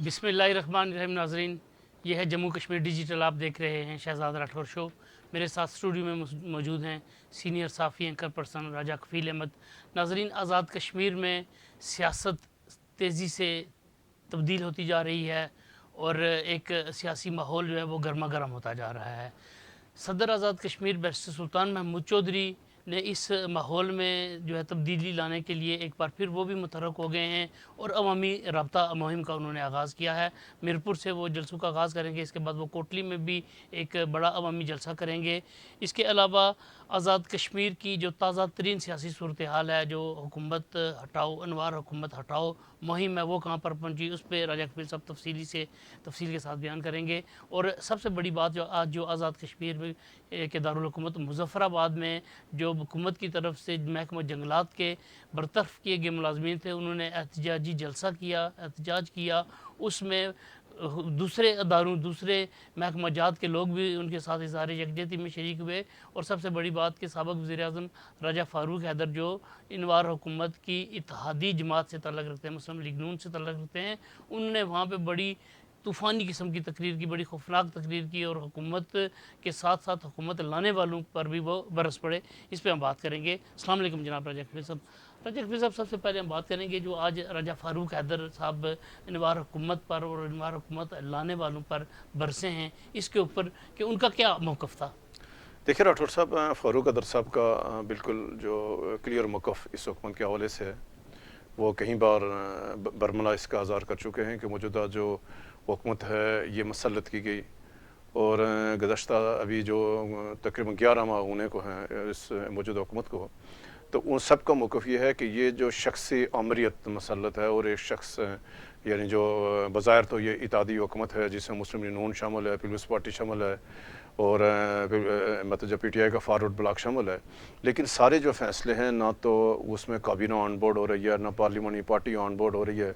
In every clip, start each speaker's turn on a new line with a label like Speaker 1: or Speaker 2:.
Speaker 1: بسم اللہ الرحمن الرحیم ناظرین، یہ ہے جموں کشمیر ڈیجیٹل، آپ دیکھ رہے ہیں شہزاد راٹھور شو۔ میرے ساتھ اسٹوڈیو میں موجود ہیں سینئر صحافی اینکر پرسن راجہ کفیل احمد۔ ناظرین، آزاد کشمیر میں سیاست تیزی سے تبدیل ہوتی جا رہی ہے اور ایک سیاسی ماحول جو ہے وہ گرما گرم ہوتا جا رہا ہے۔ صدر آزاد کشمیر بیرسٹر سلطان محمود چودھری نے اس ماحول میں جو ہے تبدیلی لانے کے لیے ایک بار پھر وہ بھی متحرک ہو گئے ہیں اور عوامی رابطہ مہم کا انہوں نے آغاز کیا ہے۔ میرپور سے وہ جلسوں کا آغاز کریں گے، اس کے بعد وہ کوٹلی میں بھی ایک بڑا عوامی جلسہ کریں گے۔ اس کے علاوہ آزاد کشمیر کی جو تازہ ترین سیاسی صورتحال ہے، جو حکومت ہٹاؤ انوار حکومت ہٹاؤ مہم ہے، وہ کہاں پر پہنچی، اس پہ راجہ کفیل صاحب تفصیل کے ساتھ بیان کریں گے۔ اور سب سے بڑی بات جو آزاد کشمیر میں کے دارالحکومت مظفر آباد میں جو حکومت کی طرف سے محکمہ جنگلات کے برطرف کیے گئے ملازمین تھے، انہوں نے احتجاجی جلسہ کیا، احتجاج کیا۔ اس میں دوسرے اداروں، دوسرے محکمہ جات کے لوگ بھی ان کے ساتھ اظہار یکجہتی میں شریک ہوئے۔ اور سب سے بڑی بات کہ سابق وزیر اعظم راجہ فاروق حیدر، جو انوار حکومت کی اتحادی جماعت سے تعلق رکھتے ہیں، مسلم لیگ نون سے تعلق رکھتے ہیں، انہوں نے وہاں پہ بڑی طوفانی قسم کی تقریر کی، بڑی خوفناک تقریر کی، اور حکومت کے ساتھ ساتھ حکومت لانے والوں پر بھی وہ برس پڑے۔ اس پہ ہم بات کریں گے۔ السلام علیکم جناب راجہ کفیل صاحب۔ راجہ کفیل صاحب، سب سے پہلے ہم بات کریں گے جو آج راجہ فاروق حیدر صاحب انوار حکومت پر اور انوار حکومت لانے والوں پر برسے ہیں، اس کے اوپر کہ ان کا کیا موقف تھا؟
Speaker 2: دیکھیے راٹھور صاحب، فاروق حیدر صاحب کا بالکل جو کلیئر موقف اس حکومت کے حوالے سے ہے، وہ کئی بار برملا اس کا اظہار کر چکے ہیں کہ موجودہ جو حکومت ہے یہ مسلط کی گئی، اور گزشتہ ابھی جو تقریباً 11 ماہ ہونے کو ہیں اس موجودہ حکومت کو، تو ان سب کا موقف یہ ہے کہ یہ جو شخصی آمریت مسلط ہے، اور ایک شخص یعنی جو بظاہر تو یہ اتحادی حکومت ہے جس میں مسلم لیگ نون شامل ہے، پیپلز پارٹی شامل ہے، اور مطلب جو پی ٹی آئی کا فارورڈ بلاک شامل ہے، لیکن سارے جو فیصلے ہیں نہ تو اس میں کابینہ آن بورڈ ہو رہی ہے، نہ پارلیمانی پارٹی آن بورڈ ہو رہی ہے۔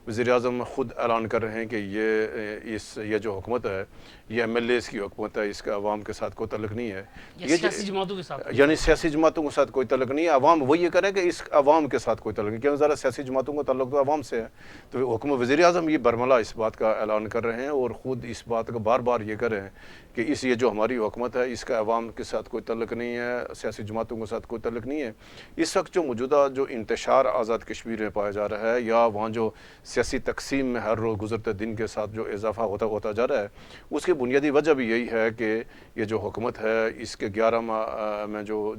Speaker 2: وزیر اعظم خود اعلان کر رہے ہیں کہ یہ جو حکومت ہے یہ ایم ایل ایز کی حکومت ہے، اس کا عوام کے ساتھ کوئی تعلق نہیں ہے، یہ
Speaker 1: سیاسی جماعتوں کے ساتھ،
Speaker 2: یعنی سیاسی جماعتوں کے ساتھ کوئی تعلق نہیں ہے۔ عوام وہ یہ کریں کہ اس عوام کے ساتھ کوئی تعلق نہیں، کیونکہ ذرا سیاسی جماعتوں کا تعلق تو عوام سے ہے۔ تو حکومت وزیر اعظم یہ برملا اس بات کا اعلان کر رہے ہیں، اور خود اس بات کا بار بار یہ کر رہے ہیں کہ یہ جو ہماری حکومت ہے اس کا عوام کے ساتھ کوئی تعلق نہیں ہے، سیاسی جماعتوں کے ساتھ کوئی تعلق نہیں ہے۔ اس وقت جو موجودہ جو انتشار آزاد کشمیر میں پایا جا رہا ہے، یا وہاں جو سیاسی تقسیم میں ہر روز گزرتے دن کے ساتھ جو اضافہ ہوتا جا رہا ہے، اس کی بنیادی وجہ بھی یہی ہے کہ یہ جو حکومت ہے اس کے 11 ماہ میں جو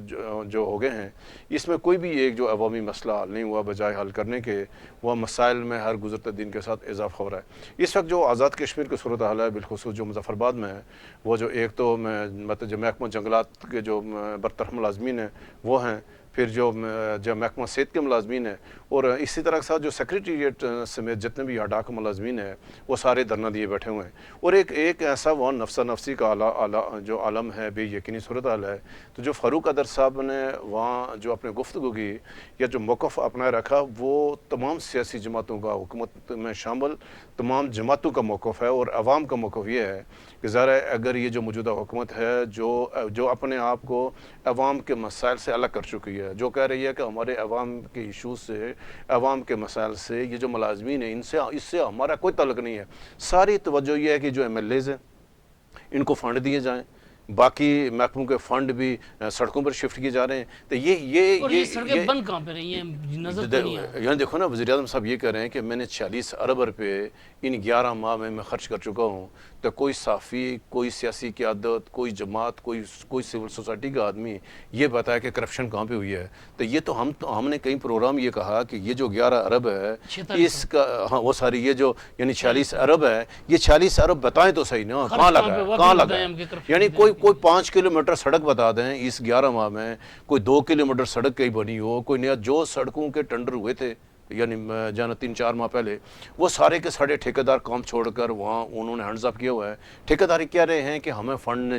Speaker 2: ہو گئے ہیں، اس میں کوئی بھی ایک جو عوامی مسئلہ حل نہیں ہوا، بجائے حل کرنے کے وہ مسائل میں ہر گزرتے دن کے ساتھ اضافہ ہو رہا ہے۔ اس وقت جو آزاد کشمیر کی صورتحال ہے، بالخصوص جو مظفر آباد میں ہے، وہ جو ایک تو مطلب جو محکمہ جنگلات کے جو برطرف ملازمین ہیں وہ ہیں، پھر جو محکمہ صحت کے ملازمین ہیں، اور اسی طرح کے ساتھ جو سیکریٹریٹ سمیت جتنے بھی اڈاک ملازمین ہیں وہ سارے دھرنا دیے بیٹھے ہوئے ہیں۔ اور ایک ایسا وہ نفسا نفسی کا جو عالم ہے، بے یقینی صورتحال ہے۔ تو جو فاروق حیدر صاحب نے وہاں جو اپنے گفتگو کی یا جو موقف اپنا رکھا، وہ تمام سیاسی جماعتوں کا، حکومت میں شامل تمام جماعتوں کا موقف ہے، اور عوام کا موقف یہ ہے کہ ظاہر ہے اگر یہ جو موجودہ حکومت ہے جو اپنے آپ کو عوام کے مسائل سے الگ کر چکی ہے، جو کہہ رہی ہے کہ ہمارے عوام کے ایشوز سے، عوام کے مسائل سے، یہ جو ملازمین ہیں اس سے ہمارا کوئی تعلق نہیں ہے، ساری توجہ یہ ہے کہ جو ایم ایل ایز ہیں ان کو فنڈ دیے جائیں، باقی محکموں کے فنڈ بھی سڑکوں پر شفٹ کیے جا رہے ہیں۔ تو یہ
Speaker 1: سڑکیں بند کہاں پہ رہی ہیں؟ نظر تو نہیں آیا۔
Speaker 2: یہاں دیکھو نا، وزیر اعظم صاحب یہ کہہ رہے ہیں کہ میں نے 46 ارب روپے ان 11 ماہ میں خرچ کر چکا ہوں۔ تو کوئی صحافی، کوئی سیاسی قیادت، کوئی جماعت، کوئی سول سوسائٹی کا آدمی یہ بتایا کہ کرپشن کہاں پہ ہوئی ہے؟ تو یہ تو ہم نے کئی پروگرام یہ کہا کہ یہ جو 11 ارب ہے اس کا، ہاں وہ ساری یہ جو یعنی 46 ارب ہے، یہ 46 ارب بتائیں تو صحیح نا، کہاں لگا ہے؟ یعنی کوئی 5 کلومیٹر سڑک بتا دیں اس 11 ماہ میں، کوئی 2 کلومیٹر سڑک کہیں بنی ہو، کوئی نیا جو سڑکوں کے ٹینڈر ہوئے تھے یعنی جانا 3-4 ماہ پہلے، وہ سارے کے سارے ٹھیکیدار کام چھوڑ کر وہاں انہوں نے ہینڈز اپ کیا ہوا ہے۔ ٹھیکیداری کہہ رہے ہیں کہ ہمیں فنڈ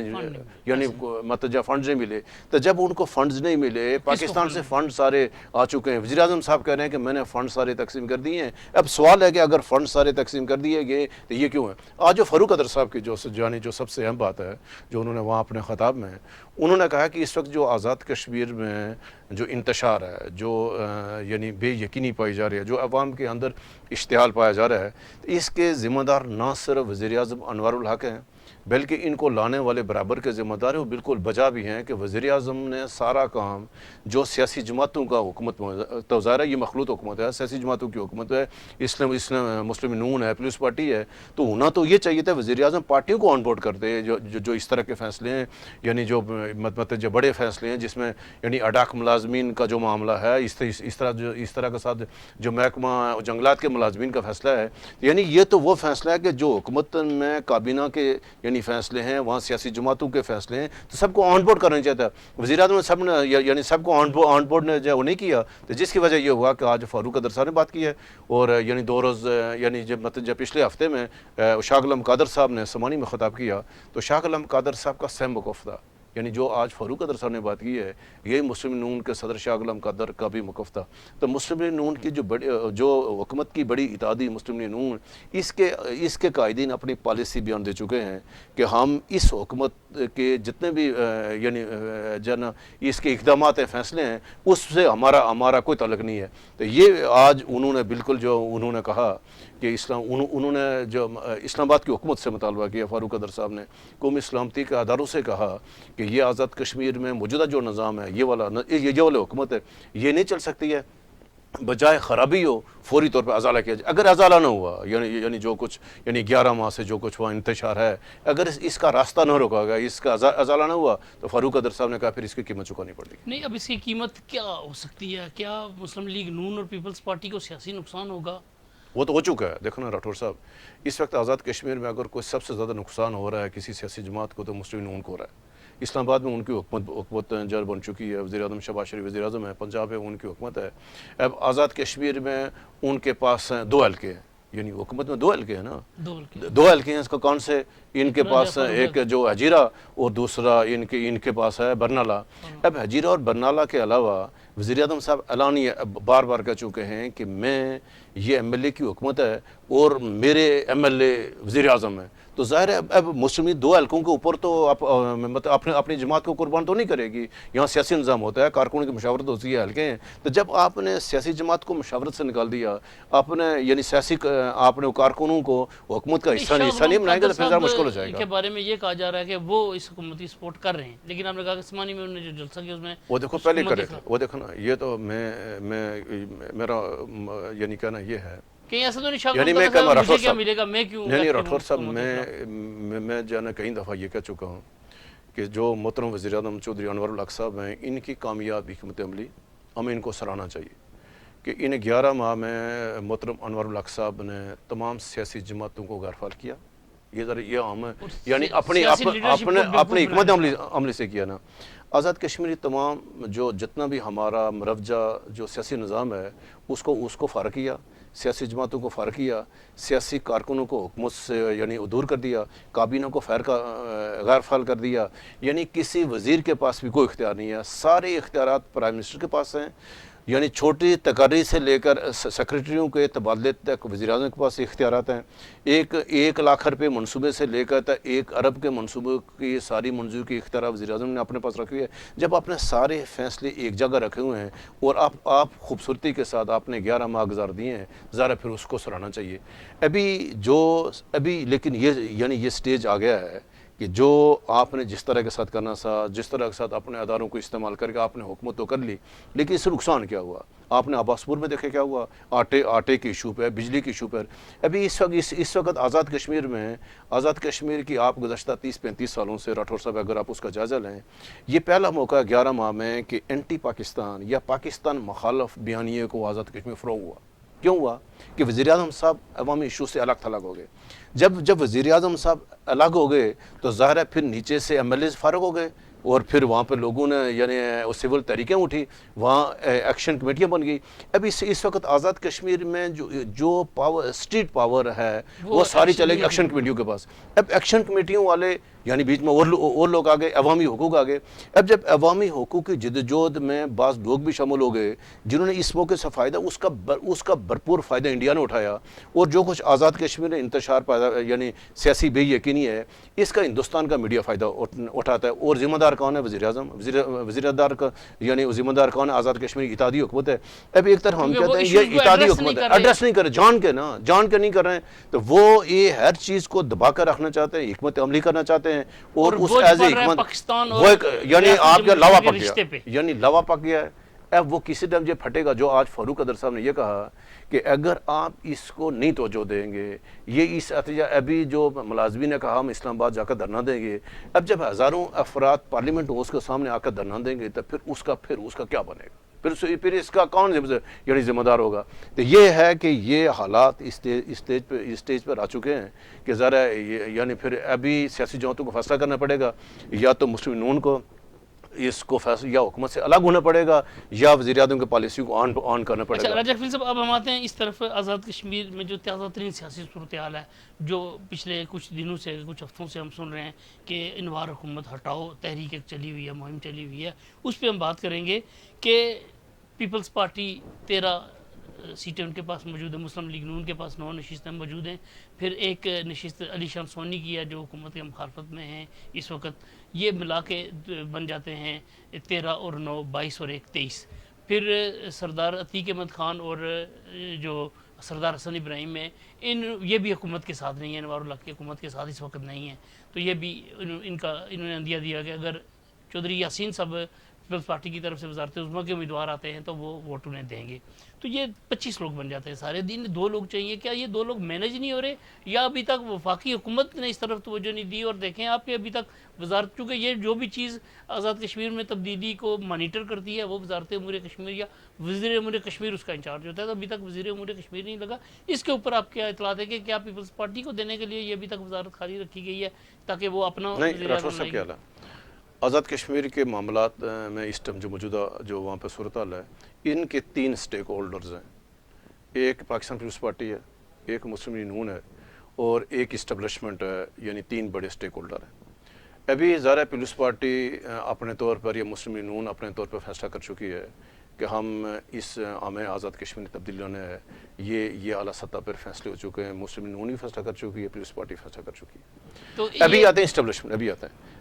Speaker 2: یعنی مطلب جب فنڈز نہیں ملے، تو جب ان کو فنڈز نہیں ملے، پاکستان سے فنڈ سارے آ چکے ہیں، وزیر اعظم صاحب کہہ رہے ہیں کہ میں نے فنڈ سارے تقسیم کر دیے ہیں۔ اب سوال ہے کہ اگر فنڈ سارے تقسیم کر دیے گئے تو یہ کیوں ہے؟ آج جو فاروق حیدر صاحب کی جو سب سے اہم بات ہے جو انہوں نے وہاں اپنے خطاب میں انہوں نے کہا کہ اس وقت جو آزاد کشمیر میں جو انتشار ہے، جو یعنی بے یقینی پائی جا رہی ہے, جو عوام کے اندر اشتعال پایا جا رہا ہے, اس کے ذمہ دار نہ صرف وزیر اعظم انوار الحق ہیں بلکہ ان کو لانے والے برابر کے ذمہ دار ہیں, وہ بالکل بجا بھی ہیں کہ وزیر اعظم نے سارا کام جو سیاسی جماعتوں کا حکومت تو ظاہر ہے یہ مخلوط حکومت ہے, سیاسی جماعتوں کی حکومت ہے, مسلم نون ہے, پیپلز پارٹی ہے, تو ہونا تو یہ چاہیے تھا وزیر اعظم پارٹیوں کو آن بورڈ کرتے جو اس طرح کے فیصلے ہیں, یعنی جو مطلب جو بڑے فیصلے ہیں جس میں یعنی اڈاک ملازمین کا جو معاملہ ہے, اس طرح کے ساتھ جو محکمہ جنگلات کے ملازمین کا فیصلہ ہے, یعنی یہ تو وہ فیصلہ ہے کہ جو حکومت میں کابینہ کے یعنی فیصلے ہیں, وہاں سیاسی جماعتوں کے فیصلے ہیں, تو سب کو آن بورڈ کرنا چاہتا ہے. وزیر اعظم نے یعنی سب کو آن بورڈ نے جو نہیں کیا, تو جس کی وجہ یہ ہوا کہ آج فاروق قادر صاحب نے بات کی ہے, اور یعنی 2 روز یعنی جب پچھلے ہفتے میں شاہ عالم قادر صاحب نے سمانی میں خطاب کیا, تو شاہ عالم قادر صاحب کا سیم موقف تھا, یعنی جو آج فاروق قادر صاحب نے بات کی ہے یہی مسلم نون کے صدر شاہ عالم قادر کا بھی موقف تھا. تو مسلم نون کی جو حکومت کی بڑی اتحادی مسلم نون, اس کے قائدین اپنی پالیسی بیان دے چکے ہیں کہ ہم اس حکومت کے جتنے بھی یعنی اس کے اقدامات ہیں, فیصلے ہیں, اس سے ہمارا کوئی تعلق نہیں ہے. تو یہ آج انہوں نے بالکل جو انہوں نے کہا کہ انہوں نے جو اسلام آباد کی حکومت سے مطالبہ کیا, فاروق قادر صاحب نے قومی سلامتی کے اداروں سے کہا کہ یہ آزاد کشمیر میں موجودہ جو نظام ہے, یہ والا حکومت ہے, یہ نہیں چل سکتی ہے, بجائے خرابی ہو فوری طور پہ ازالہ کیا جائے. اگر ازالہ نہ ہوا یعنی جو کچھ یعنی 11 ماہ سے جو کچھ وہاں انتشار ہے, اگر اس کا راستہ نہ روکا گیا, اس کا ازالہ نہ ہوا, تو فاروق قادر صاحب نے کہا پھر اس کی قیمت چکانی پڑے گی.
Speaker 1: نہیں, اب اس کی قیمت کیا ہو سکتی ہے؟ کیا مسلم لیگ نون اور پیپلز پارٹی کو سیاسی نقصان ہوگا؟
Speaker 2: وہ تو ہو چکا ہے. دیکھو نا راٹھور صاحب, اس وقت آزاد کشمیر میں اگر کوئی سب سے زیادہ نقصان ہو رہا ہے کسی سیاسی جماعت کو, تو مسلم نون کو ہو رہا ہے. اسلام آباد میں ان کی حکومت جڑ بن چکی ہے, وزیر اعظم شہباز شریف وزیر اعظم ہے, پنجاب ہے ان کی حکومت ہے. اب آزاد کشمیر میں ان کے پاس 2 حلقے ہیں, یعنی حکومت میں 2 حلقے ہیں نا, 2 حلقے ہیں. اس کا کون سے؟ ان کے پاس ایک جو حجیرہ اور دوسرا ان کے پاس ہے برنالہ. اب حجیرہ اور برنالہ کے علاوہ وزیر اعظم صاحب اعلانیہ بار بار کہہ چکے ہیں کہ میں یہ ایم ایل اے کی حکومت ہے اور میرے ایم ایل اے وزیر اعظم ہے. تو ظاہر ہے اب مسلم 2 حلقوں کے اوپر تو اپنی جماعت کو قربان تو نہیں کرے گی. یہاں سیاسی نظام ہوتا ہے, کارکنوں کی مشاورت ہوتی ہے, حلقے ہیں. تو جب آپ نے سیاسی جماعت کو مشاورت سے نکال دیا, آپ نے یعنی آپ نے کارکنوں کو حکومت کا حصہ نہیں بنائے گا, تو پھر ذرا مشکل ہو جائے گا.
Speaker 1: کے بارے میں یہ کہا جا رہا ہے کہ وہ اس حکومت کی سپورٹ کر رہے ہیں, لیکن آپ نے کہا کہ سمانی میں انہوں نے جو جلسہ کیا اس میں
Speaker 2: وہ دیکھو پہلے کرے تھے. وہ دیکھو نا, یہ تو میرا یعنی کہنا یہ ہے,
Speaker 1: کہیں ایسا تو نہیں
Speaker 2: یعنی میں کہنا
Speaker 1: مجھے کیا ملے گا, میں کیوں
Speaker 2: نہیں راٹھور صاحب, میں جو ہے نا کئی دفعہ یہ کہہ چکا ہوں کہ جو محترم وزیر اعظم چودھری انور الحق صاحب ہیں, ان کی کامیاب حکمت عملی ہمیں ان کو سراہنا چاہیے کہ ان 11 ماہ میں محترم انور الحق صاحب نے تمام سیاسی جماعتوں کو غیرفعال کیا. یہ ذرا یہ عام ہے, یعنی اپنی حکمت عملی سے کیا نا. آزاد کشمیری تمام جو جتنا بھی ہمارا مروجہ جو سیاسی نظام ہے اس کو فارغ کیا, سیاسی جماعتوں کو فارغ کیا, سیاسی کارکنوں کو حکومت سے یعنی دور کر دیا, کابینہ کو غیر فعال کر دیا. یعنی کسی وزیر کے پاس بھی کوئی اختیار نہیں ہے, سارے اختیارات پرائم منسٹر کے پاس ہیں. یعنی چھوٹی تقرری سے لے کر سیکرٹریوں کے تبادلے تک وزیر اعظم کے پاس اختیارات ہیں. 1 لاکھ روپے منصوبے سے لے کر 1 ارب کے منصوبے کی ساری منظوری کی اختیارات وزیر اعظم نے اپنے پاس رکھی ہے. جب آپ نے سارے فیصلے ایک جگہ رکھے ہوئے ہیں اور آپ خوبصورتی کے ساتھ آپ نے 11 ماہ گزار دیے ہیں, ذرا پھر اس کو سراہنا چاہیے. ابھی لیکن یہ سٹیج آ گیا ہے کہ جو آپ نے جس طرح کے ساتھ کرنا تھا, جس طرح کے ساتھ اپنے اداروں کو استعمال کر کے آپ نے حکومت تو کر لی, لیکن اس سے نقصان کیا ہوا؟ آپ نے عباس پور میں دیکھے کیا ہوا, آٹے کی ایشو پہ, بجلی کی ایشو پر. ابھی اس وقت آزاد کشمیر میں, آزاد کشمیر کی آپ گزشتہ 30-35 سالوں سے راٹھور صاحب اگر آپ اس کا جائزہ لیں, یہ پہلا موقع ہے 11 ماہ میں کہ اینٹی پاکستان یا پاکستان مخالف بیانیے کو آزاد کشمیر فروغ ہوا. کیوں ہوا؟ کہ وزیر اعظم صاحب عوامی ایشو سے الگ تھلگ ہو گئے. جب وزیر اعظم صاحب الگ ہو گئے تو ظاہر ہے پھر نیچے سے ایم ایل اے فارغ ہو گئے, اور پھر وہاں پہ لوگوں نے یعنی سول تحریکیں اٹھی, وہاں ایکشن کمیٹیاں بن گئی. اب اس وقت آزاد کشمیر میں جو پاور اسٹریٹ پاور ہے وہ ساری چلے گی ایکشن کمیٹیوں کے پاس. اب ایکشن کمیٹیوں والے یعنی بیچ میں اور لوگ آ گئے, عوامی حقوق آ گئے. اب جب عوامی حقوق کی جدوجہد میں بعض لوگ بھی شامل ہو گئے جنہوں نے اس موقع سے فائدہ اس کا بھرپور فائدہ انڈیا نے اٹھایا, اور جو کچھ آزاد کشمیر میں انتشار پیدا یعنی سیاسی بے یقینی ہے, اس کا ہندوستان کا میڈیا فائدہ اٹھاتا ہے, اور ذمہ دار ذمہ دار کون ہے؟ وزیر اعظم. وزیر دار کا یعنی ذمہ دار کون ہے؟ آزاد کشمیر اتحادی حکومت ہے. اب ایک طرف ہم کہتے ہیں یہ اتحادی حکومت ہے, ایڈریس نہیں کر رہے, جان کے نہیں کر رہے ہیں, تو وہ یہ ہر چیز کو دبا کر رکھنا چاہتے ہیں, حکمت عملی کرنا چاہتے ہیں, اور اس ایز اے حکمت وہ یعنی آپ کا لاوا پک گیا, یعنی لاوا پک گیا ہے. اب وہ کسی ٹائم یہ پھٹے گا. جو آج فاروق قدر صاحب نے یہ کہا کہ اگر آپ اس کو نہیں توجہ دیں گے, یہ اس ابھی جو ملازمین نے کہا ہم اسلام آباد جا کر دھرنا دیں گے, اب جب ہزاروں افراد پارلیمنٹ ہاؤس کے سامنے آ کر دھرنا دیں گے تو پھر اس کا کیا بنے گا؟ پھر اس کا کون یعنی ذمہ دار ہوگا؟ تو یہ ہے کہ یہ حالات اسٹیج پر آ چکے ہیں کہ ذرا یعنی پھر ابھی سیاسی جماعتوں کو فیصلہ کرنا پڑے گا, یا تو مسلم نون کو اس کو فیصلہ یا حکومت سے الگ ہونا پڑے گا, یا وزیر اعظم کے پالیسی کو آن کرنا پڑے گا.
Speaker 1: راجہ کفیل صاحب, اب ہم آتے ہیں اس طرف. آزاد کشمیر میں جو تازہ ترین سیاسی صورتحال ہے, جو پچھلے کچھ دنوں سے, کچھ ہفتوں سے ہم سن رہے ہیں کہ انوار حکومت ہٹاؤ تحریک ایک چلی ہوئی ہے, مہم چلی ہوئی ہے, اس پہ ہم بات کریں گے کہ پیپلز پارٹی 13 سیٹیں ان کے پاس موجود ہیں, مسلم لیگ نون کے پاس 9 نشستیں موجود ہیں, پھر ایک نشست علی شان سونی کی ہے جو حکومت کے مخالفت میں ہیں اس وقت. یہ ملا کے بن جاتے ہیں 13 اور 9 22 اور 1 23. پھر سردار عتیق احمد خان اور جو سردار حسن ابراہیم ہیں, یہ بھی حکومت کے ساتھ نہیں ہیں, انوار اللہ کی حکومت کے ساتھ اس وقت نہیں ہیں. تو یہ بھی انہوں نے اندیا دیا کہ اگر چودھری یاسین صاحب پیپلز پارٹی کی طرف سے وزارت عظمیٰ کے امیدوار آتے ہیں تو وہ ووٹ انہیں دیں گے. تو یہ 25 لوگ بن جاتے ہیں سارے. دن 2 لوگ چاہیے. کیا یہ 2 لوگ مینج نہیں ہو رہے, یا ابھی تک وفاقی حکومت نے اس طرف توجہ نہیں دی؟ اور دیکھیں آپ کہ ابھی تک وزارت, چونکہ یہ جو بھی چیز آزاد کشمیر میں تبدیلی کو مانیٹر کرتی ہے وہ وزارت امور کشمیر یا وزیر امور کشمیر اس کا انچارج ہوتا ہے, تو ابھی تک وزیر امور کشمیر نہیں لگا. اس کے اوپر آپ کیا اطلاعات ہے کہ کیا پیپلز پارٹی کو دینے کے لیے یہ ابھی تک وزارت خالی رکھی گئی ہے تاکہ وہ اپنا
Speaker 2: نہیں؟ راٹھور صاحب کیا آزاد کشمیر کے معاملات میں اس ٹائم جو موجودہ جو وہاں پہ صورتحال ہے, ان کے 3 سٹیک ہولڈرز ہیں. ایک پاکستان پیپلز پارٹی ہے, ایک مسلم لیگ نون ہے, اور ایک اسٹیبلشمنٹ ہے, یعنی 3 بڑے سٹیک ہولڈر ہیں. ابھی ظاہر پیپلز پارٹی اپنے طور پر یا مسلم لیگ نون اپنے طور پر فیصلہ کر چکی ہے کہ ہم اس ہمیں آزاد کشمیر میں تبدیلی لانا ہے. یہ اعلیٰ سطح پر فیصلے ہو چکے ہیں. مسلم لیگ نون بھی فیصلہ کر چکی ہے, پیپلز پارٹی فیصلہ کر چکی ہے. تو ابھی آتے ہیں اسٹیبلشمنٹ,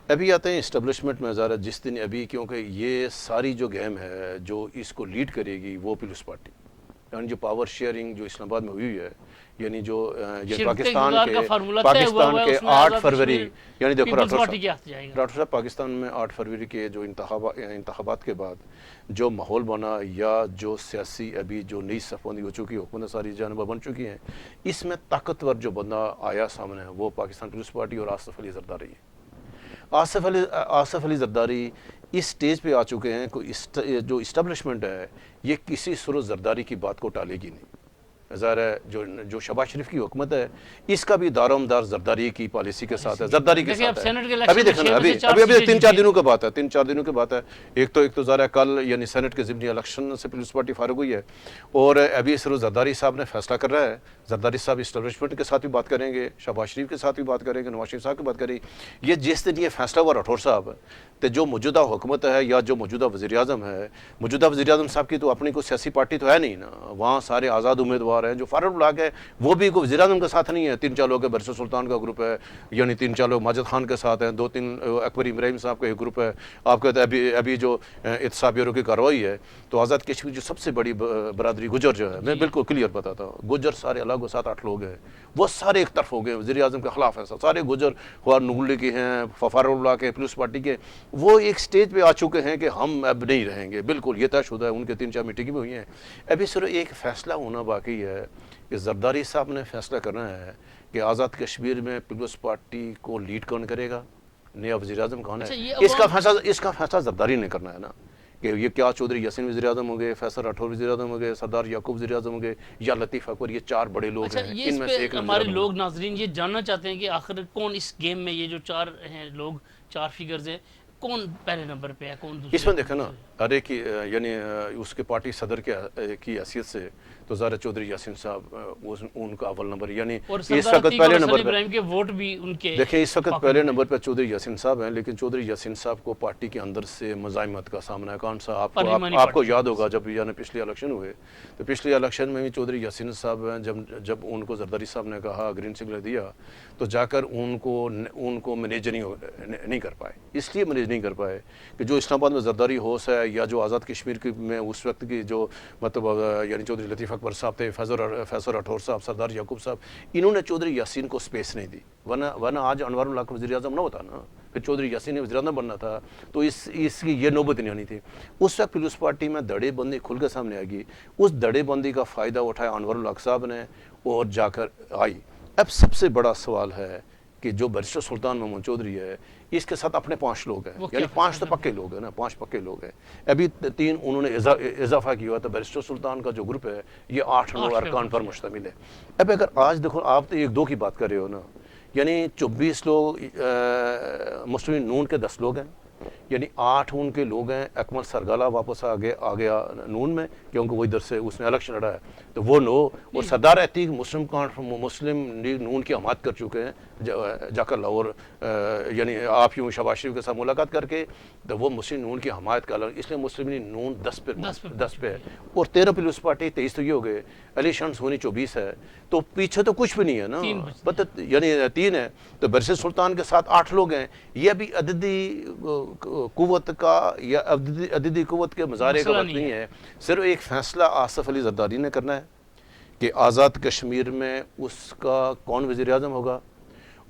Speaker 2: ابھی آتے ہیں اسٹیبلشمنٹ میں. ذرا جس دن ابھی کیونکہ یہ ساری جو گیم ہے جو اس کو لیڈ کرے گی وہ پیپلز پارٹی, یعنی جو پاور شیئرنگ جو اسلام آباد میں ہوئی ہے, یعنی جو پاکستان کے 8 فروری یعنی دیکھو راٹھور صاحب, پاکستان میں 8 فروری کے جو انتخابات کے بعد جو ماحول بنا, یا جو سیاسی ابھی جو نئی صف بندی ہو چکی ہے, حکومت ساری جانبہ بن چکی ہیں, اس میں طاقتور جو بندہ آیا سامنے وہ پاکستان پیپلز پارٹی اور آصف علی زرداری ہے. آصف علی زرداری اس سٹیج پہ آ چکے ہیں کہ جو اسٹیبلشمنٹ ہے یہ کسی صورت زرداری کی بات کو ٹالے گی نہیں. ظاہر ہے جو شہباز شریف کی حکومت ہے اس کا بھی دار و مدار زرداری کی پالیسی کے ساتھ ہے, زرداری کے ساتھ ہے. ابھی دیکھیں نا, ابھی 3-4 دنوں کے بات ہے. ایک تو ظاہر ہے کل یعنی سینٹ کے ضمنی الیکشن سے پیپلز پارٹی فارغ ہوئی ہے, اور ابھی صرف زرداری صاحب نے فیصلہ کر رہا ہے. زرداری صاحب اسٹیبلشمنٹ کے ساتھ بھی بات کریں گے, شہباز شریف کے ساتھ بھی بات کریں گے, نواز شریف صاحب کی بات کریں گے. یہ جس دن یہ فیصلہ ہوا راٹھور صاحب, تو جو موجودہ حکومت ہے یا جو موجودہ وزیر اعظم ہے, موجودہ وزیر اعظم صاحب کی تو اپنی کوئی سیاسی پارٹی تو ہے نہیں نا, وہاں سارے آزاد امیدوار ہیں. جو فاروق بلاک ہے وہ بھی کوئی وزیر اعظم کے ساتھ نہیں ہے. 3-4 لوگ برسر سلطان کا گروپ ہے, یعنی 3-4 لوگ ماجد خان کے ساتھ ہیں, 2-3 اکبر ابراہیم صاحب کا ایک گروپ ہے. آپ کہتے ہیں ابھی جو احتساب بیورو کی کارروائی ہے, تو آزاد کشمیر جو سب سے بڑی برادری گجر جو ہے, میں بالکل کلیئر بتاتا ہوں, گجر سارے الگ 7-8 لوگ ہیں, وہ سارے ایک طرف ہو گئے وزیر اعظم کے خلاف. ایسا سارے گجر خواہ نگلی کے ہیں, فاروق بلاک کے, پیپلز پارٹی کے, وہ ایک سٹیج پہ آ چکے ہیں کہ ہم اب نہیں رہیں گے. بالکل یہ طے شدہ ہے, ان کے 3-4 میٹنگیں بھی ہوئی ہیں. ابھی صرف ایک فیصلہ ہونا باقی ہے کہ زرداری صاحب نے فیصلہ کرنا ہے کہ آزاد کشمیر میں پیپلز پارٹی کو لیڈ کون کرے گا, نیا وزیر اعظم کون ہے. اس کا فیصلہ زرداری نے کرنا ہے نا, کہ یہ کیا چودھری یاسین وزیر اعظم ہوں گے, فیصل راٹھور وزیر اعظم ہوں گے, سردار یعقوب وزیر اعظم ہوں گے, یا لطیف اکبر. یہ 4 بڑے لوگ ہیں, ان میں سے ایک
Speaker 1: ہمارے لوگ ناظرین یہ جاننا چاہتے ہیں کہ آخر کون اس گیم میں, یہ جو 4 ہیں لوگ, 4 فگرز ہیں, کون پہلے نمبر پہ ہے, کون دوسرے.
Speaker 2: اس میں دیکھیں نا, ارے کی یعنی اس کے پارٹی صدر کی حیثیت سے تو ظاہر چودھری یاسین صاحب ان کا اول نمبر، یعنی
Speaker 1: اور
Speaker 2: اس وقت پہلے نمبر پہ
Speaker 1: ابراہیم کے ووٹ بھی ان کے
Speaker 2: دیکھیں، اس وقت پہلے نمبر پہ چودھری یاسین صاحب ہیں، لیکن چودھری یاسین صاحب کو پارٹی کے اندر سے مزاحمت کا سامنا ہے۔ کون سا آپ کو یاد ہوگا جب یعنی پچھلے الیکشن ہوئے تو پچھلے الیکشن میں بھی چودھری یاسین صاحب ہیں، جب ان کو زرداری صاحب نے کہا گرین سگنل دیا تو جا کر ان کو مینیج نہیں کر پائے۔ اس لیے مینیج نہیں کر پائے کہ جو اسلام آباد میں زرداری ہاؤس ہے یا جو آزاد کشمیر میں اس وقت کی جو مطلب یعنی چودھری لطیف اکبر صاحب تھے، فیض راٹھور صاحب، سردار یعقوب صاحب، انہوں نے چودھری یاسین کو سپیس نہیں دی، ورنہ آج انوار اللہ کا وزیر اعظم نہ ہوتا نا، پھر چودھری یاسین نے وزیر اعظم بننا تھا، تو اس کی یہ نوبت نہیں آنی تھی۔ اس وقت پیپلز پارٹی میں دڑے بندی کھل کے سامنے آ گئی، اس دڑے بندی کا فائدہ اٹھایا انور الحق صاحب نے اور جا کر آئی۔ اب سب سے بڑا سوال ہے کہ جو بیرسٹر سلطان محمود چودھری ہے، اس کے ساتھ اپنے 5 لوگ ہیں، یعنی 5 تو پکے لوگ ہیں نا، 5 پکے لوگ ہیں، ابھی 3 انہوں نے اضافہ کیا ہوا تھا۔ بیرسٹر سلطان کا جو گروپ ہے یہ 8 لوگ ارکان پر مشتمل ہے۔ اب اگر آج دیکھو، آپ تو 1-2 کی بات کر رہے ہو نا، یعنی 24 لوگ مسلم نون کے 10 لوگ ہیں، یعنی 8 ان کے لوگ ہیں۔ اکمل سرگالہ واپس آ گیا نون میں کیونکہ وہ ادھر سے اس نے الیکشن لڑا ہے تو وہ 9، اور سردار عتیق مسلم لیگ نون کی حمایت کر چکے ہیں جا کر لاہور، یعنی آپ یوں شہباز شریف کے ساتھ ملاقات کر کے، تو وہ مسلم نون کی حمایت کا، اس لیے مسلم لیگ نون 10 پہ ہے، اور 13 پیپلز پارٹی 23 تو یہ ہو گئے، علی شان سونی 24 ہے، تو پیچھے تو کچھ بھی نہیں ہے نا، یعنی 3 ہے، تو بیرسٹر سلطان کے ساتھ 8 لوگ ہیں۔ یہ ابھی عددی قوت کا یا عددی قوت کے مظاہرے کا وقت نہیں ہے، صرف ایک فیصلہ آصف علی زرداری نے کرنا ہے کہ آزاد کشمیر میں اس کا کون وزیر اعظم ہوگا،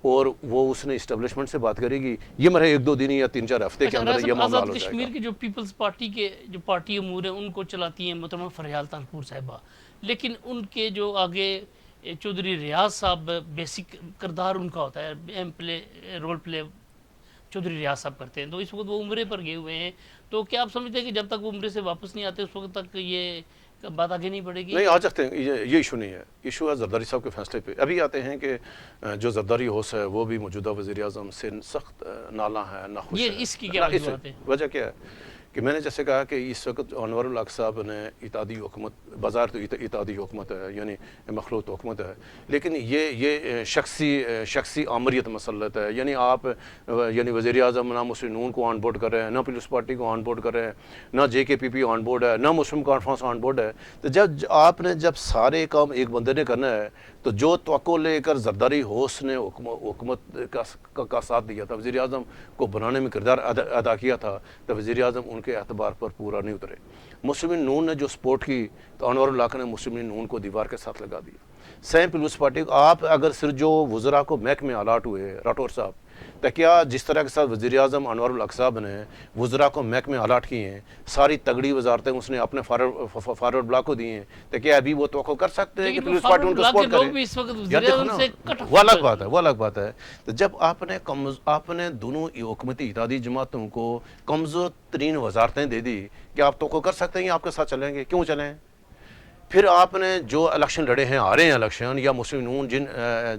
Speaker 2: اور وہ اس نے اسٹیبلشمنٹ سے بات کرے گی۔ یہ مرے 1-2 دن یا 3-4 ہفتے کے اندر یہ معاملہ ہو جائے گا۔
Speaker 1: کشمیر کی جو پیپلز پارٹی کے جو پارٹی امور ہیں ان کو چلاتی ہیں محترمہ فریال طاہرپور صاحبہ، لیکن ان کے جو آگے چودھری ریاض صاحب بیسک کردار ان کا ہوتا ہے، اہم رول پلے چودھری ریاض صاحب کرتے ہیں، تو اس وقت وہ عمرے پر گئے ہوئے ہیں، تو کیا آپ سمجھتے ہیں کہ جب تک وہ عمرے سے واپس نہیں آتے اس وقت تک یہ بات آگے نہیں بڑھے گی؟
Speaker 2: نہیں، آ سکتے ہیں، یہ ایشو نہیں ہے، ایشو ہے زرداری صاحب کے فیصلے پہ۔ ابھی آتے ہیں کہ جو زرداری ہاؤس ہے وہ بھی موجودہ وزیر اعظم سے سخت نالاں ہے، ناخوش ہے۔
Speaker 1: یہ اس کی کیا وجوہات ہے؟
Speaker 2: وجہ کیا ہے کہ میں نے جیسے کہا کہ اس وقت انور الحق صاحب نے اتحادی حکومت، بظاہر تو اتحادی حکومت ہے، یعنی مخلوط حکومت ہے، لیکن یہ شخصی آمریت مسلط ہے، یعنی آپ یعنی وزیر اعظم نہ مسلم نون کو آن بورڈ کر رہے ہیں، نہ پیپلز پارٹی کو آن بورڈ کر رہے ہیں، نہ JKPP آن بورڈ ہے، نہ مسلم کانفرنس آن بورڈ ہے، تو جب سارے کام ایک بندے نے کرنا ہے تو جو توقع لے کر زرداری ہاؤس نے حکومت کا ساتھ دیا تھا، وزیر اعظم کو بنانے میں کردار ادا کیا تھا، تو وزیر اعظم ان کے اعتبار پر پورا نہیں اترے۔ مسلم نون نے جو سپورٹ کی تو انور الحق نے مسلم نون کو دیوار کے ساتھ لگا دیا۔ سیم پیپلز پارٹی کو آپ اگر صرف جو وزراء کو محکمے الاٹ ہوئے، راٹھور صاحب، تو کیا جس طرح کے ساتھ وزیر اعظم انور الحق صاحب نے وزراء کو محکمے الاٹ کیے ہیں، ساری تگڑی وزارتیں اس نے اپنے فارورڈ بلاک کو دی ہیں، تو کیا ابھی وہ توقع کر سکتے ہیں کہ پیپلز پارٹی ان کو سپورٹ کرے؟ وہ الگ بات ہے۔ تو جب آپ نے دونوں حکومتی اتحادی جماعتوں کو کمزور ترین وزارتیں دے دی، کیا آپ توقع کر سکتے ہیں کہ آپ کے ساتھ چلیں گے؟ کیوں چلیں؟ پھر آپ نے جو الیکشن لڑے ہیں، آ رہے ہیں الیکشن، یا مسلم نون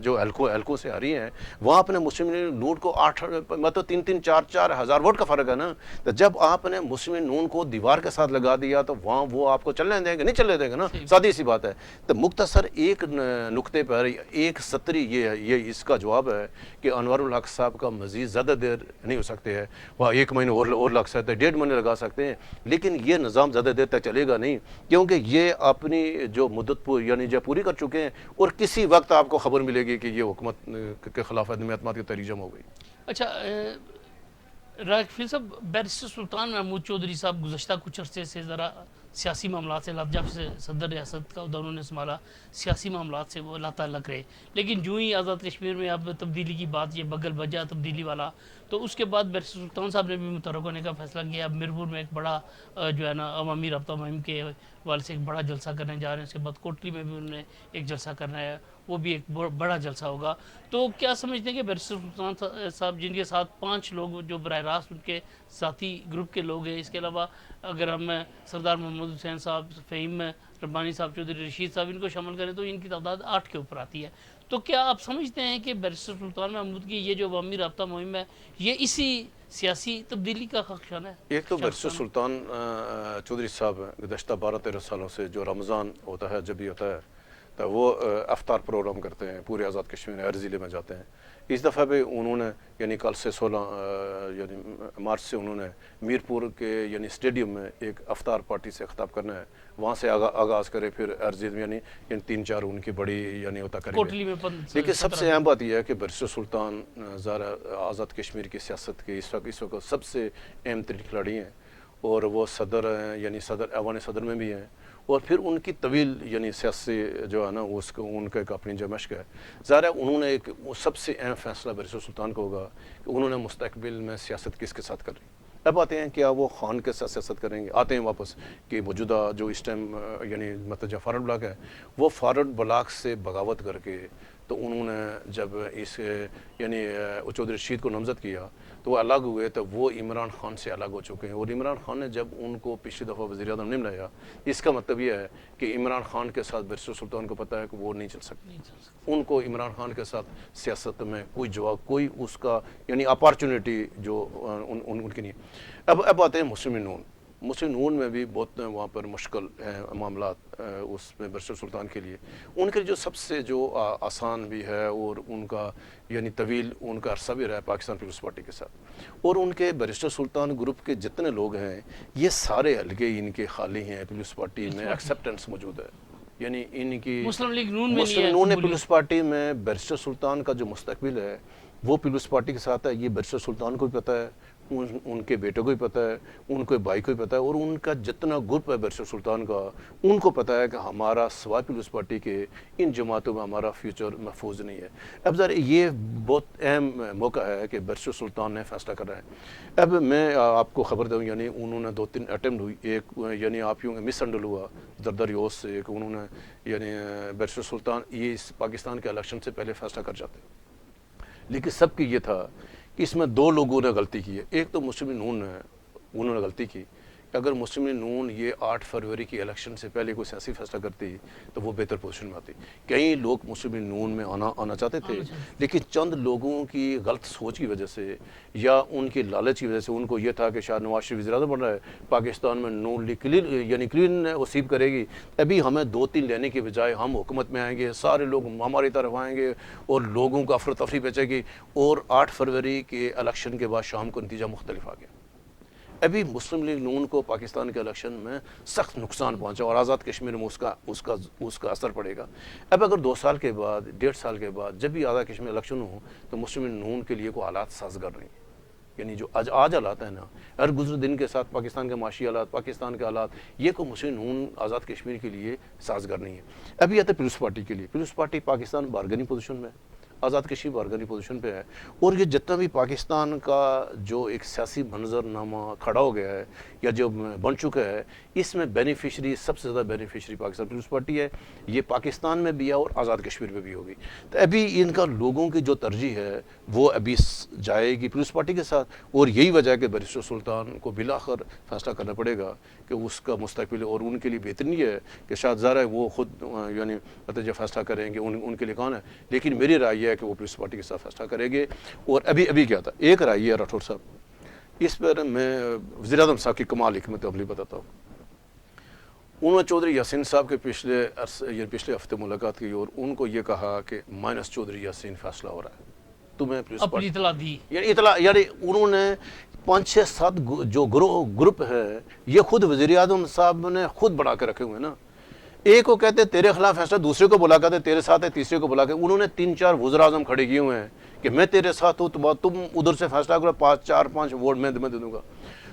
Speaker 2: جو ایلکو سے آ رہی ہیں، وہاں آپ نے مسلم نون کو 8 مطلب 3-4 ہزار ووٹ کا فرق ہے نا، تو جب آپ نے مسلم نون کو دیوار کے ساتھ لگا دیا تو وہاں وہ آپ کو چلنے دیں گے؟ نہیں چلنے دیں گے نا، سادی سی بات ہے۔ تو مختصر ایک نقطے پر ایک سطری یہ اس کا جواب ہے کہ انور الحق صاحب کا مزید زیادہ دیر نہیں ہو سکتے ہیں، وہ 1 مہینہ اور لگ سکتے ہیں، 1.5 مہینے لگا سکتے ہیں، لیکن یہ نظام زیادہ دیر تک چلے گا نہیں، کیونکہ یہ اپنی جو مدت یعنی جو پوری کر چکے ہیں، اور کسی وقت آپ کو خبر ملے گی کہ یہ حکومت کے خلاف عدم اعتماد کی تحریک جمع ہو گئی۔
Speaker 1: اچھا راکفیل صاحب، بیرسٹر سلطان محمود چودھری صاحب گزشتہ کچھ عرصے سے ذرا سیاسی معاملات سے، جب سے صدر ریاست کا عہدہ انہوں نے سنبھالا، سیاسی معاملات سے وہ اللہ تعالیٰ رہے، لیکن جو ہی آزاد کشمیر میں اب تبدیلی کی بات، یہ بغل بجا تبدیلی والا، تو اس کے بعد بیرسٹر سلطان صاحب نے بھی متحرک ہونے کا فیصلہ کیا۔ اب میرپور میں ایک بڑا جو ہے نا عوامی رابطہ مہم کے والے سے ایک بڑا جلسہ کرنے جا رہے ہیں، اس کے بعد کوٹلی میں بھی انہوں نے ایک جلسہ کرنا ہے، وہ بھی ایک بڑا جلسہ ہوگا۔ تو کیا سمجھتے ہیں کہ بیرسٹر سلطان صاحب جن کے ساتھ 5 لوگ جو براہ راست ان کے ساتھی گروپ کے لوگ ہیں، اس کے علاوہ اگر ہم سردار محمد حسین صاحب، فہیم ربانی صاحب، چودھری رشید صاحب، ان کو شامل کریں تو ان کی تعداد 8 کے اوپر آتی ہے۔ تو کیا آپ سمجھتے ہیں کہ بیرسٹر سلطان محمود کی یہ جو عوامی رابطہ مہم ہے، یہ اسی سیاسی تبدیلی کا خدشہ ہے؟
Speaker 2: ایک تو بیرسٹر سلطان چودھری صاحب گزشتہ 12-13 سالوں سے جو رمضان ہوتا ہے جب بھی ہوتا ہے تو وہ افطار پروگرام کرتے ہیں پورے آزاد کشمیر ہر ضلع میں جاتے ہیں. اس دفعہ بھی انہوں نے یعنی کل سے 16 یعنی مارچ سے انہوں نے میرپور کے یعنی اسٹیڈیم میں ایک افطار پارٹی سے خطاب کرنا ہے, وہاں سے آغاز کرے پھر ارضی میں یعنی 3-4 ان کی بڑی یعنی ہوتا کریں گے. لیکن سب سے اہم بات یہ ہے کہ بیرسٹر سلطان ذرا آزاد کشمیر کی سیاست کے اس وقت سب سے اہم ترین کھلاڑی ہیں, اور وہ صدر ہیں یعنی صدر ایوان صدر میں بھی ہیں, اور پھر ان کی طویل یعنی سیاسی جو ہے نا اس کو ان کا ایک اپنی جو مشق ہے. ظاہر ہے انہوں نے ایک سب سے اہم فیصلہ بیرسٹر سلطان کو ہوگا کہ انہوں نے مستقبل میں سیاست کس کے ساتھ کر رہی. اب آتے ہیں کیا وہ خان کے ساتھ سیاست کریں گے, آتے ہیں واپس کہ موجودہ جو اس ٹائم یعنی مطلب جو فارورڈ بلاک ہے وہ فارورڈ بلاک سے بغاوت کر کے تو انہوں نے جب اس یعنی چودھری رشید کو نامزد کیا تو وہ الگ ہوئے, تو وہ عمران خان سے الگ ہو چکے ہیں. اور عمران خان نے جب ان کو پچھلی دفعہ وزیر اعظم نہیں بنایا, اس کا مطلب یہ ہے کہ عمران خان کے ساتھ بیرسٹر سلطان کو پتہ ہے کہ وہ نہیں چل سکتے. ان کو عمران خان کے ساتھ سیاست میں کوئی جواب کوئی اس کا یعنی اپارچونیٹی جو ان کی نہیں. اب آتے ہیں مسلم نون. مسلم نون میں بھی بہت وہاں پر مشکل ہیں معاملات اس میں بیرسٹر سلطان کے لیے. ان کے جو سب سے جو آسان بھی ہے اور ان کا یعنی طویل ان کا عرصہ بھی رہا ہے پاکستان پیپلز پارٹی کے ساتھ, اور ان کے بیرسٹر سلطان گروپ کے جتنے لوگ ہیں یہ سارے حلقے ان کے خالی ہیں پیپلز پارٹی میں, ایکسیپٹنس موجود ہے. یعنی ان کی مسلم لیگ نون نے پیپلز پارٹی میں بیرسٹر سلطان کا جو مستقبل ہے وہ پیپلز پارٹی کے ساتھ ہے. یہ بیرسٹر سلطان کو بھی پتہ ہے, ان کے بیٹوں کو بھی پتہ ہے, ان کے بھائی کو بھی پتہ ہے, اور ان کا جتنا گروپ ہے بیرسٹر سلطان کا ان کو پتہ ہے کہ ہمارا سوائے پیپلز پارٹی کے ان جماعتوں میں ہمارا فیوچر محفوظ نہیں ہے. اب ذرا یہ بہت اہم موقع ہے کہ بیرسٹر سلطان نے فیصلہ کر رہا ہے. اب میں آپ کو خبر دوں یعنی انہوں نے 2-3 اٹیمپٹ ہوئی. ایک یعنی آپ یوں مس ہینڈل ہوا زرداری یوس سے کہ انہوں نے یعنی بیرسٹر سلطان یہ اس پاکستان کے الیکشن سے پہلے فیصلہ کر جاتے, لیکن سب کی یہ تھا کہ اس میں 2 لوگوں نے غلطی کی ہے. ایک تو مسلم نون نے انہوں نے غلطی کی کہ اگر مسلم نون یہ 8 فروری کی الیکشن سے پہلے کوئی سیاسی فیصلہ کرتی تو وہ بہتر پوزیشن میں آتی. کئی لوگ مسلم نون میں آنا چاہتے تھے, لیکن چند لوگوں کی غلط سوچ کی وجہ سے یا ان کی لالچ کی وجہ سے ان کو یہ تھا کہ شاید نواز شریف وزیر اعظم بن رہا ہے, پاکستان میں نون لیگ یعنی کلین وصیب کرے گی, ابھی ہمیں 2-3 لینے کے بجائے ہم حکومت میں آئیں گے, سارے لوگ ہماری طرف آئیں گے اور لوگوں کو افرتفری بچے گی. اور 8 فروری کے الیکشن کے بعد شام کو نتیجہ مختلف آ گیا. ابھی مسلم لیگ نون کو پاکستان کے الیکشن میں سخت نقصان پہنچا اور آزاد کشمیر میں اس کا اثر پڑے گا. اب اگر 2 سال کے بعد 1.5 سال کے بعد جب بھی آزاد کشمیر الیکشن ہو تو مسلم لیگ نون کے لیے کوئی حالات سازگار نہیں. یعنی جو آج حالات ہیں نا, ہر گزرے دن کے ساتھ پاکستان کے معاشی حالات, پاکستان کے حالات, یہ کوئی مسلم نون آزاد کشمیر کے لیے سازگار نہیں ہے. ابھی آتے پیپلز پارٹی کے لیے. Peoples Party Pakistan bargaining position میں ہے, آزاد کشمیر بارگننگ پوزیشن پہ ہے, اور یہ جتنا بھی پاکستان کا جو ایک سیاسی منظر نامہ کھڑا ہو گیا ہے یا جو بن چکا ہے اس میں بینیفیشری سب سے زیادہ بینیفیشری پاکستان پیپلز پارٹی ہے. یہ پاکستان میں بھی ہے اور آزاد کشمیر میں بھی ہوگی. تو ابھی ان کا لوگوں کی جو ترجیح ہے وہ ابھی جائے گی پیپلز پارٹی کے ساتھ, اور یہی وجہ ہے کہ بیرسٹر سلطان کو بالآخر فیصلہ کرنا پڑے گا کہ اس کا مستقبل, اور ان کے لیے بہترین ہے کہ شاید ظاہر ہے وہ خود یعنی جو فیصلہ کریں گے ان کے لیے کون ہے, لیکن میری رائے یہ ہے کہ وہ پیپلز پارٹی کے ساتھ فیصلہ کریں گے. اور ابھی کیا تھا ایک رائے ہے راٹھور صاحب, اس پر میں وزیر اعظم صاحب کی کمال حکمت عملی بتاتا ہوں. انہوں نے چودھری یاسین صاحب کے پچھلے ہفتے ملاقات کی اور ان کو یہ کہا کہ مائنس چودھری یاسین فیصلہ ہو رہا ہے, تمہیں
Speaker 1: اپنی اطلاع دی.
Speaker 2: یعنی انہوں نے 5-6-7 جو گروپ ہے یہ خود وزیر اعظم صاحب نے خود بڑھا کے رکھے ہوئے ہیں نا. ایک کو کہتے تیرے خلاف فیصلہ, دوسرے کو بلا کہتے تیرے ساتھ ہے, تیسرے کو بلا کے انہوں نے 3-4 وزراء اعظم کھڑے کیے ہوئے ہیں کہ میں تیرے ساتھ ہوں, تم ادھر سے فیصلہ کرو, 4-5 ووٹ میں دے دوں گا.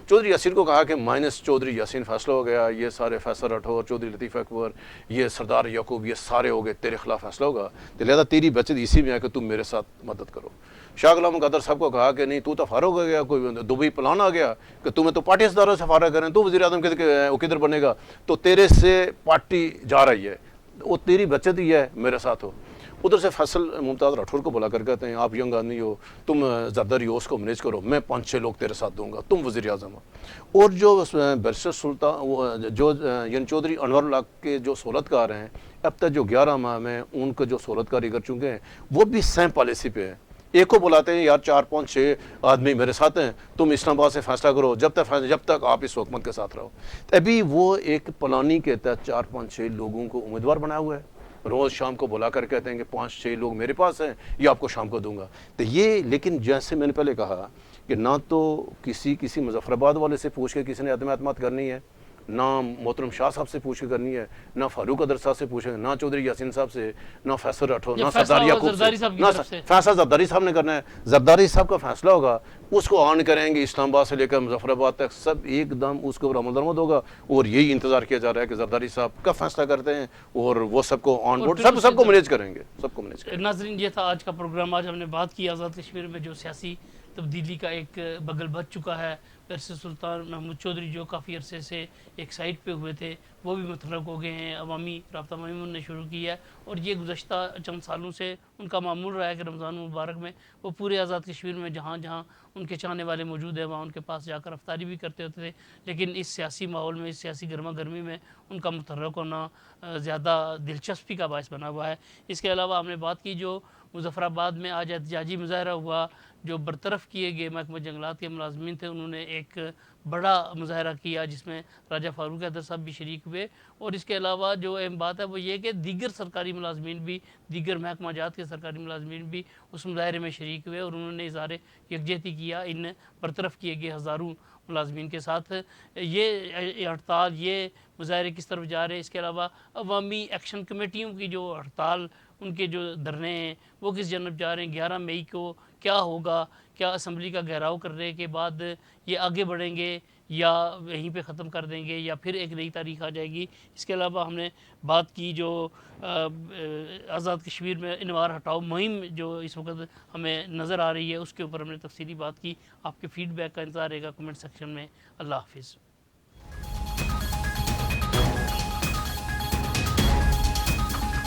Speaker 2: چودھری یاسین کو کہا کہ مائنس چودھری یاسین فیصلہ ہو گیا, یہ سارے فیصل راٹھور, چودھری لطیف اکبر, یہ سردار یعقوب, یہ سارے ہو گئے, تیرے خلاف فیصلہ ہوگا, تو لہذا تیری بچت اسی میں ہے کہ تم میرے ساتھ مدد کرو. شاہ غلام قادر صاحب کو کہا کہ نہیں تو فارغ ہو گیا, کوئی دبئی پلان آ گیا کہ تمہیں تو پارٹی صداروں سے فارغ کریں, تو وزیر اعظم کدھر بنے گا, تو تیرے سے پارٹی جا رہی ہے, وہ تیری بچت ہی ہے, میرے ساتھ ہو. ادھر سے فیصل ممتاز راٹھور کو بلا کر کہتے ہیں آپ ینگ آدمی ہو, تم زرداری یوس کو مینیج کرو, میں 5-6 لوگ تیرے ساتھ دوں گا, تم وزیر اعظم ہو. اور جو بیرسٹر سلطان جو یعنی چودھری انور اللہ کے جو سہولت کار ہیں اب تک جو 11 ماہ میں ان کو جو سہولت کاری کر چکے ہیں وہ بھی سیم پالیسی پہ ہے ایک کو بلاتے ہیں یار 4 5 6 آدمی میرے ساتھ ہیں, تم اسلام آباد سے فیصلہ کرو, جب تک آپ اس حکومت کے ساتھ رہو. ابھی وہ ایک پلاننگ کے تحت 4 5 6 لوگوں کو امیدوار بنایا ہوا ہے, روز شام کو بلا کر کہتے ہیں کہ 5 6 لوگ میرے پاس ہیں, یہ آپ کو شام کو دوں گا. تو یہ لیکن جیسے میں نے پہلے کہا کہ نہ تو کسی مظفر آباد والے سے پوچھ کے کسی نے عدم اعتماد کرنی ہے, نہ محترم شاہ صاحب سے پوچھ کے کرنی ہے, نہ فاروق ادر صاحب سے پوچھیں, نہ چودھری یاسین صاحب سے, نہ فیصل راٹھور, نہ سردار یعقوب سے, نہ فیصلہ زرداری صاحب نے کرنا ہے. زرداری صاحب کا فیصلہ ہوگا, اس کو آن کریں گے اسلام آباد سے لے کر مظفر آباد تک, سب ایک دم اس کے اوپر عمل درآمد ہوگا. اور یہی انتظار کیا جا رہا ہے کہ زرداری صاحب کا فیصلہ کرتے ہیں اور وہ سب کو آن بورڈ سب کو مینیج کریں گے, سب کو مینیج کریں گے.
Speaker 1: ناظرین یہ تھا آج کا پروگرام. آج ہم نے بات کی آزاد کشمیر میں جو سیاسی تبدیلی کا ایک بغل بچ چکا ہے. پرس سلطان محمود چودھری جو کافی عرصے سے ایک سائٹ پہ ہوئے تھے وہ بھی متحرک ہو گئے ہیں, عوامی رابطہ مہم نے شروع کی ہے, اور یہ گزشتہ چند سالوں سے ان کا معمول رہا ہے کہ رمضان مبارک میں وہ پورے آزاد کشمیر میں جہاں جہاں ان کے چاہنے والے موجود ہیں وہاں ان کے پاس جا کر افطاری بھی کرتے ہوتے تھے. لیکن اس سیاسی ماحول میں, اس سیاسی گرما گرمی میں ان کا متحرک ہونا زیادہ دلچسپی کا باعث بنا ہوا ہے. اس کے علاوہ ہم نے بات کی جو مظفر آباد میں آج احتجاجی مظاہرہ ہوا, جو برطرف کیے گئے محکمہ جنگلات کے ملازمین تھے, انہوں نے ایک بڑا مظاہرہ کیا جس میں راجہ فاروق حیدر صاحب بھی شریک ہوئے. اور اس کے علاوہ جو اہم بات ہے وہ یہ کہ دیگر سرکاری ملازمین بھی, دیگر محکمہ جات کے سرکاری ملازمین بھی اس مظاہرے میں شریک ہوئے, اور انہوں نے اظہار یکجہتی کیا ان برطرف کیے گئے ہزاروں ملازمین کے ساتھ. یہ ہڑتال, یہ مظاہرے کس طرف جا رہے ہیں, اس کے علاوہ عوامی ایکشن کمیٹیوں کی جو ہڑتال, ان کے جو دھرنے ہیں وہ کس جانب جا رہے ہیں, 11 مئی کو کیا ہوگا, کیا اسمبلی کا گھیراؤ کرنے کے بعد یہ آگے بڑھیں گے یا یہیں پہ ختم کر دیں گے یا پھر ایک نئی تاریخ آ جائے گی. اس کے علاوہ ہم نے بات کی جو آزاد کشمیر میں انوار ہٹاؤ مہم جو اس وقت ہمیں نظر آ رہی ہے اس کے اوپر ہم نے تفصیلی بات کی. آپ کے فیڈ بیک کا انتظار رہے گا کمنٹ سیکشن میں. اللہ حافظ.